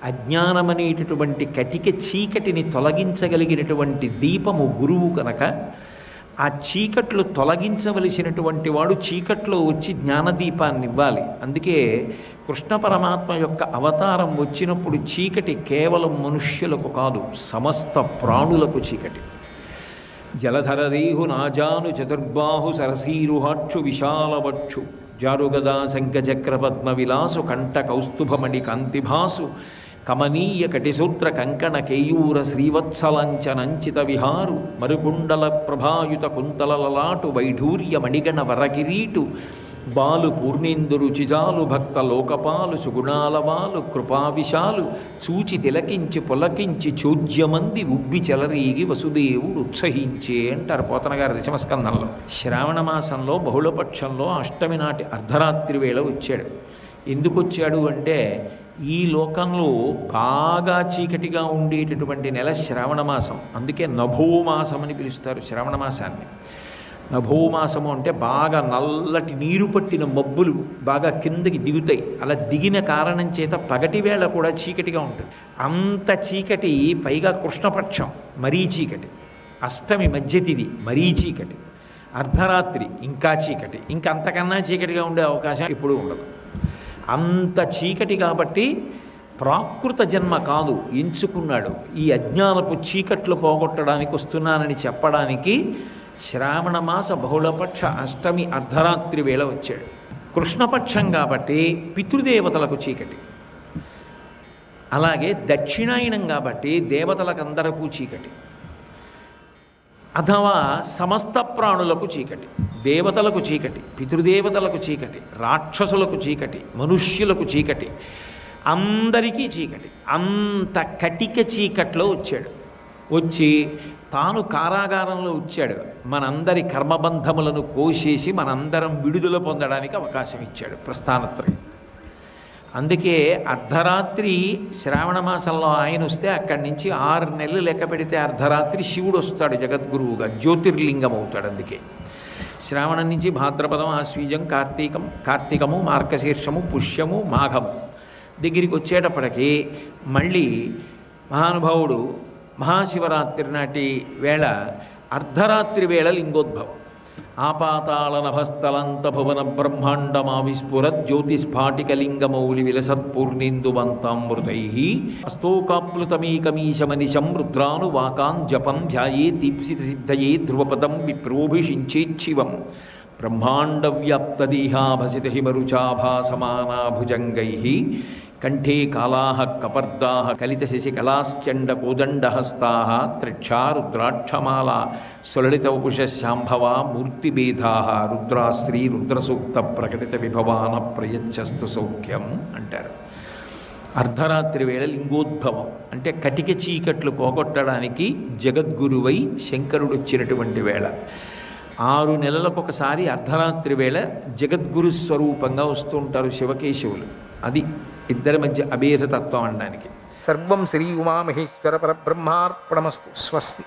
అజ్ఞానమనేటటువంటి కటిక చీకటిని తొలగించగలిగినటువంటి దీపము గురువు కనుక ఆ చీకట్లు తొలగించవలసినటువంటి వాడు చీకట్లో వచ్చి జ్ఞానదీపాన్ని ఇవ్వాలి. అందుకే కృష్ణ పరమాత్మ యొక్క అవతారం వచ్చినప్పుడు చీకటి కేవలం మనుష్యులకు కాదు, సమస్త ప్రాణులకు చీకటి. జలధరదేహు నాజాను చతుర్బాహు సరసీరుహాక్షు విశాలవక్షు జారుగదా శంఖచక్ర పద్మ విలాసు కంఠ కౌస్తుభమణి కాంతిభాసు కమనీయ కటిసూత్ర కంకణ కేయూర శ్రీవత్సలంచనంచిత విహారు మరుకుండల ప్రభాయుత కుంతలలలాటు వైఢూర్య మణిగణ వరకిరీటు బాలు పూర్ణేందురు చిజాలు భక్త లోకపాలు సుగుణాలవాలు కృపావిశాలు చూచి తిలకించి పులకించి చోద్యమంది ఉబ్బి చెలరీగి వసుదేవుడు ఉత్సహించే అంటారు పోతన గారి దశమస్కందంలో. శ్రావణ మాసంలో బహుళపక్షంలో అష్టమి నాటి అర్ధరాత్రి వేళ వచ్చాడు. ఎందుకు వచ్చాడు అంటే ఈ లోకంలో బాగా చీకటిగా ఉండేటటువంటి నెల శ్రావణ మాసం. అందుకే నభోమాసం అని పిలుస్తారు శ్రావణ మాసాన్ని. నభోమాసము అంటే బాగా నల్లటి నీరు పట్టిన మబ్బులు బాగా కిందకి దిగుతాయి. అలా దిగిన కారణం చేత పగటి వేళ కూడా చీకటిగా ఉంటుంది. అంత చీకటి, పైగా కృష్ణపక్షం మరీ చీకటి, అష్టమి మధ్యతిథి మరీ చీకటి, అర్ధరాత్రి ఇంకా చీకటి, ఇంకా అంతకన్నా చీకటిగా ఉండే అవకాశం ఎప్పుడూ ఉండదు. అంత చీకటి కాబట్టి ప్రాకృత జన్మ కాదు ఎంచుకున్నాడు. ఈ అజ్ఞానపు చీకట్లు పోగొట్టడానికి వస్తున్నానని చెప్పడానికి శ్రావణమాస బహుళపక్ష అష్టమి అర్ధరాత్రి వేళ వచ్చాడు. కృష్ణపక్షం కాబట్టి పితృదేవతలకు చీకటి, అలాగే దక్షిణాయనం కాబట్టి దేవతలకందరకు చీకటి, అథవా సమస్త ప్రాణులకు చీకటి. దేవతలకు చీకటి, పితృదేవతలకు చీకటి, రాక్షసులకు చీకటి, మనుష్యులకు చీకటి, అందరికీ చీకటి. అంత కటిక చీకట్లో వచ్చాడు. వచ్చి తాను కారాగారంలో వచ్చాడు. మనందరి కర్మబంధములను కోసేసి మనందరం విడుదల పొందడానికి అవకాశం ఇచ్చాడు ప్రస్థానత్రయం. అందుకే అర్ధరాత్రి శ్రావణ మాసంలో ఆయన వస్తే అక్కడి నుంచి 6 నెలలు లెక్క పెడితే అర్ధరాత్రి శివుడు వస్తాడు జగద్గురువుగా, జ్యోతిర్లింగం అవుతాడు. అందుకే శ్రావణం నుంచి భాద్రపదం, ఆశ్వీజం, కార్తీకము, మార్గశీర్షము, పుష్యము, మాఘము దగ్గరికి వచ్చేటప్పటికి మళ్ళీ మహానుభావుడు మహాశివరాత్రి నాటి వేళ అర్ధరాత్రి వేళ లింగోద్భవం. ఆపాతాళ నభస్థలంత భువన బ్రహ్మాండమావిస్ఫుర జ్యోతిస్ఫాటికలింగమౌలి విలసత్పూర్ణేందువంతామృతై అస్తోకాప్లుతమీకమీశమనిశం రుద్రానువాకాన్ జపం ధ్యాయే దీప్సిత సిద్ధయే ధ్రువపదం విప్రోభిషించేచ్చివం బ్రహ్మాండవ్యాప్తదేహాభసిత హిమరుచాభాసమానాభుజంగై కంఠే కాళాః కపర్దాః కలిత శశికళాశ్చండ కోదండహస్తాః త్రిక్షా రుద్రాక్షమాలా సులలిత వపుషశాంభవా మూర్తిభేదాః రుద్రాశ్రీ రుద్రసూక్త ప్రకటిత విభవాన ప్రయచ్చస్తు సౌఖ్యం అంటారు. అర్ధరాత్రి వేళ లింగోద్భవం అంటే కటిక చీకట్లు పోగొట్టడానికి జగద్గురువై శంకరుడు వచ్చినటువంటి వేళ. 6 నెలలకొకసారి అర్ధరాత్రి వేళ జగద్గురు స్వరూపంగా వస్తూ ఉంటారు శివకేశవులు. అది ఇద్దరి మధ్య అభేదతత్వం అనడానికి. సర్వం శ్రీ ఉమామహేశ్వర పరబ్రహ్మార్పణమస్తు. స్వస్తి.